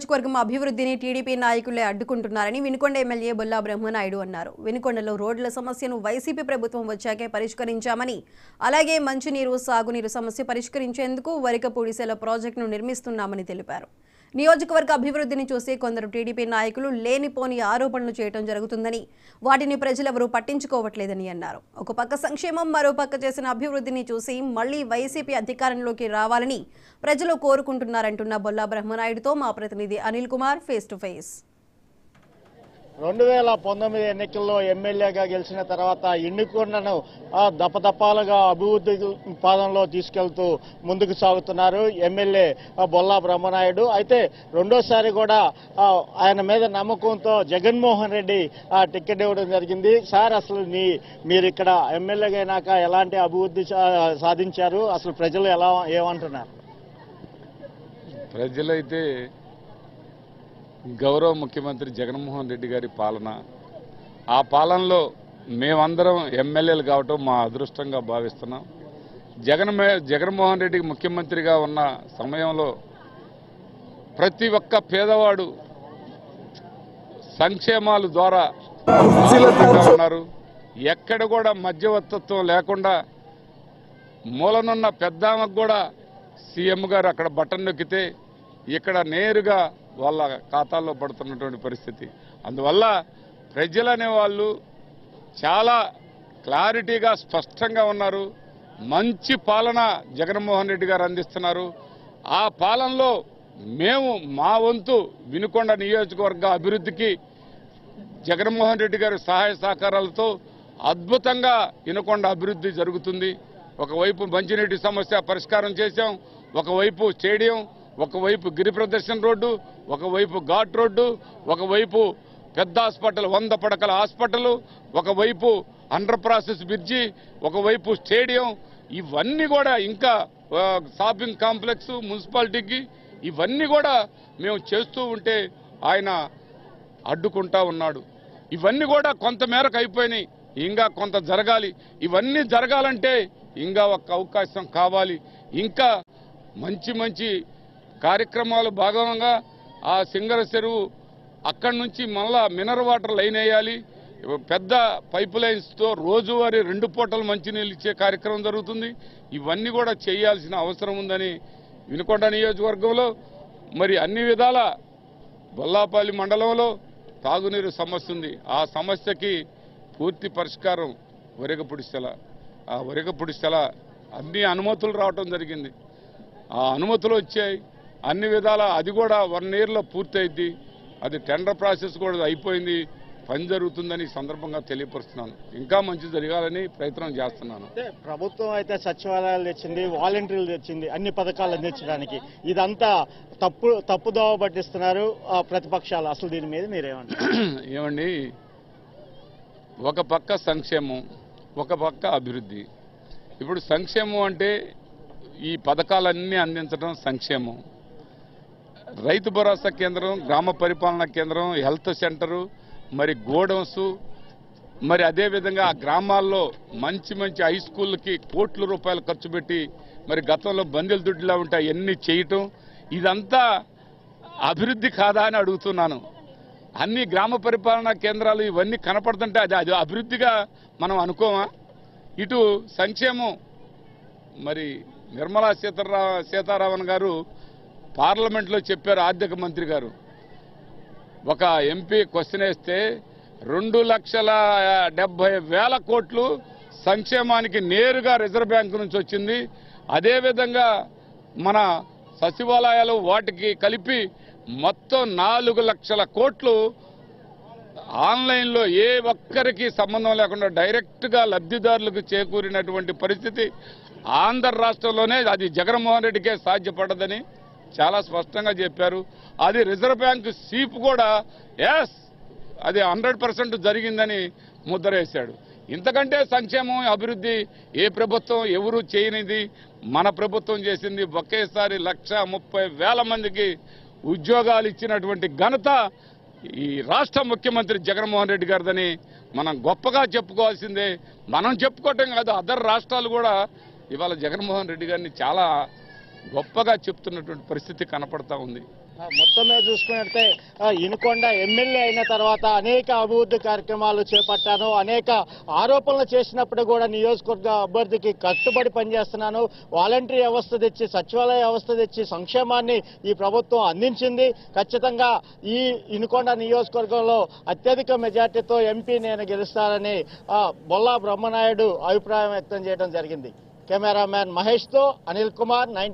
నియోజకవర్గం అభివృద్ధిని టీడీపీ నాయకులే అడ్డుకుంటున్నారని వినుకొండ ఎమ్మెల్యే బొల్లా బ్రహ్మనాయుడు అన్నారు. వినుకొండలో రోడ్ల సమస్యను వైసీపీ ప్రభుత్వం వచ్చాకే పరిష్కరించామని, అలాగే మంచినీరు, సాగునీరు సమస్య పరిష్కరించేందుకు వరికపూడిసెల ప్రాజెక్టును నిర్మిస్తున్నామని తెలిపారు. నియోజకవర్గ అభివృద్ధిని చూసి కొందరు టీడీపీ నాయకులు లేనిపోని ఆరోపణలు చేయడం జరుగుతుందని, వాటిని ప్రజలెవరూ పట్టించుకోవట్లేదని అన్నారు. ఒక పక్క సంక్షేమం, మరో పక్క చేసిన అభివృద్ధిని చూసి మళ్లీ వైసీపీ అధికారంలోకి రావాలని ప్రజలు కోరుకుంటున్నారంటున్న బొల్లా బ్రహ్మనాయుడుతో మా ప్రతినిధి Anil Kumar face to face. 2019 ఎన్నికల్లో ఎమ్మెల్యేగా గెలిచిన తర్వాత వినుకొండను దపదపాలుగా అభివృద్ధి పాదంలో తీసుకెళ్తూ ముందుకు సాగుతున్నారు ఎమ్మెల్యే బొల్లా బ్రహ్మనాయుడు. అయితే రెండోసారి కూడా ఆయన మీద నమ్మకంతో జగన్మోహన్ రెడ్డి టికెట్ ఇవ్వడం జరిగింది. సార్, అసలు మీరు ఇక్కడ ఎమ్మెల్యేగా అయినాక ఎలాంటి అభివృద్ధి సాధించారు? అసలు ప్రజలు ఏమంటున్నారు? ప్రజలైతే గౌరవ ముఖ్యమంత్రి జగన్మోహన్ రెడ్డి గారి పాలన, ఆ పాలనలో మేమందరం ఎమ్మెల్యేలు కావటం మా అదృష్టంగా భావిస్తున్నాం. జగన్మోహన్ రెడ్డికి ముఖ్యమంత్రిగా ఉన్న సమయంలో ప్రతి ఒక్క పేదవాడు సంక్షేమాల ద్వారా ఉన్నారు. ఎక్కడ కూడా మధ్యవర్తిత్వం లేకుండా మూలనున్న పెద్దామకు కూడా సీఎం గారు అక్కడ బటన్ నొక్కితే ఇక్కడ నేరుగా వాళ్ళ ఖాతాల్లో పడుతున్నటువంటి పరిస్థితి. అందువల్ల ప్రజలనే వాళ్ళు చాలా క్లారిటీగా స్పష్టంగా ఉన్నారు. మంచి పాలన జగన్మోహన్ రెడ్డి గారు అందిస్తున్నారు. ఆ పాలనలో మేము మా వంతు వినుకొండ నియోజకవర్గ అభివృద్ధికి జగన్మోహన్ రెడ్డి గారి సహాయ సహకారాలతో అద్భుతంగా వినుకొండ అభివృద్ధి జరుగుతుంది. ఒకవైపు మంచినీటి సమస్య పరిష్కారం చేశాం, ఒకవైపు స్టేడియం, ఒకవైపు గిరి ప్రదర్శన రోడ్డు, ఒకవైపు ఘాట్ రోడ్డు, ఒకవైపు పెద్ద హాస్పిటల్ 100 పడకల హాస్పిటల్, ఒకవైపు అండర్ ప్రాసెస్ బ్రిడ్జి, ఒకవైపు స్టేడియం, ఇవన్నీ కూడా ఇంకా షాపింగ్ కాంప్లెక్స్ మున్సిపాలిటీకి ఇవన్నీ కూడా మేము చేస్తూ ఉంటే ఆయన అడ్డుకుంటా ఉన్నాడు. ఇవన్నీ కూడా కొంతమేరకు అయిపోయినాయి, ఇంకా కొంత జరగాలి. ఇవన్నీ జరగాలంటే ఇంకా ఒక అవకాశం కావాలి. ఇంకా మంచి మంచి కార్యక్రమాలు భాగంగా ఆ సింగర చెరువు అక్కడి నుంచి మళ్ళా మినరల్ వాటర్ లైన్ వేయాలి. పెద్ద పైప్ లైన్స్తో రోజువారీ 2 పూటలు మంచినీళ్ళు ఇచ్చే కార్యక్రమం జరుగుతుంది. ఇవన్నీ కూడా చేయాల్సిన అవసరం ఉందని వినుకొండ నియోజకవర్గంలో మరి అన్ని విధాల బొల్లాపల్లి మండలంలో తాగునీరు సమస్య ఉంది. ఆ సమస్యకి పూర్తి పరిష్కారం వరికపూడిసెల. ఆ వరికపూడిసెల అన్ని అనుమతులు రావటం జరిగింది. ఆ అనుమతులు వచ్చాయి అన్ని విధాల. అది కూడా 1 yearలో పూర్తయింది. అది టెండర్ ప్రాసెస్ కూడా అయిపోయింది. పని జరుగుతుందని సందర్భంగా తెలియపరుస్తున్నాను. ఇంకా మంచి జరగాలని ప్రయత్నం చేస్తున్నాను. ప్రభుత్వం అయితే సచివాలయాలు తెచ్చింది, వాలంటీర్లు తెచ్చింది, అన్ని పథకాలు అందించడానికి. ఇదంతా తప్పుదోవ పట్టిస్తున్నారు ప్రతిపక్షాలు. అసలు దీని మీద మీరేమంటారు? ఏమండి, ఒక పక్క సంక్షేమం, ఒక పక్క అభివృద్ధి. ఇప్పుడు సంక్షేమం అంటే ఈ పథకాలన్నీ అందించడం సంక్షేమం. రైతు భరోసా కేంద్రం, గ్రామ పరిపాలనా కేంద్రం, హెల్త్ సెంటరు, మరి గోడౌన్స్, మరి అదేవిధంగా ఆ గ్రామాల్లో మంచి మంచి హై స్కూళ్ళకి కోట్ల రూపాయలు ఖర్చు పెట్టి మరి గతంలో బందెల దుడ్డులా ఉంటాయి ఎన్ని చేయటం, ఇదంతా అభివృద్ధి కాదా అని అడుగుతున్నాను. అన్ని గ్రామ పరిపాలనా కేంద్రాలు ఇవన్నీ కనపడుతుంటే అది అభివృద్ధిగా మనం అనుకోమా? ఇటు సంక్షేమం, మరి నిర్మలా సీతారామన్ గారు పార్లమెంట్లో చెప్పారు, ఆర్థిక మంత్రి గారు. ఒక ఎంపీ క్వశ్చన్ వేస్తే 2,70,000 కోట్లు సంక్షేమానికి నేరుగా రిజర్వ్ బ్యాంకు నుంచి వచ్చింది. అదేవిధంగా మన సచివాలయాలు వాటికి కలిపి మొత్తం 4 లక్షల కోట్లు ఆన్లైన్లో ఏ ఒక్కరికి సంబంధం లేకుండా డైరెక్ట్గా లబ్ధిదారులకు చేకూరినటువంటి పరిస్థితి ఆంధ్ర రాష్ట్రంలోనే. అది జగన్మోహన్ రెడ్డికే సాధ్యపడదని చాలా స్పష్టంగా చెప్పారు. అది రిజర్వ్ బ్యాంకు సీప్ కూడా అది 100% జరిగిందని ముద్ర వేశాడు. ఇంతకంటే సంక్షేమం, అభివృద్ధి ఏ ప్రభుత్వం ఎవరు చేయనిది మన ప్రభుత్వం చేసింది. ఒకేసారి 1,30,000 మందికి ఉద్యోగాలు ఇచ్చినటువంటి ఘనత ఈ రాష్ట్ర ముఖ్యమంత్రి జగన్మోహన్ రెడ్డి గారిదని మనం గొప్పగా చెప్పుకోవాల్సిందే. మనం చెప్పుకోవటం కాదు, అదర్ రాష్ట్రాలు కూడా ఇవాళ జగన్మోహన్ రెడ్డి గారిని చాలా గొప్పగా చెప్తున్నటువంటి పరిస్థితి కనపడతా ఉంది. మొత్తం మీద చూసుకున్నట్టే ఇనుకొండ ఎమ్మెల్యే అయిన తర్వాత అనేక అభివృద్ధి కార్యక్రమాలు చేపట్టాను, అనేక ఆరోపణలు చేసినప్పుడు కూడా నియోజకవర్గ అభ్యర్థికి కట్టుబడి పనిచేస్తున్నాను, వాలంటరీ వ్యవస్థ తెచ్చి సచివాలయ వ్యవస్థ తెచ్చి సంక్షేమాన్ని ఈ ప్రభుత్వం అందించింది, ఖచ్చితంగా ఈ ఇనుకొండ నియోజకవర్గంలో అత్యధిక మెజార్టీతో ఎంపీ నేను గెలుస్తానని బొల్లా బ్రహ్మనాయుడు అభిప్రాయం వ్యక్తం చేయడం జరిగింది. కెమెరామ్యాన్ మహేష్తో అనిల్ కుమార్, 90.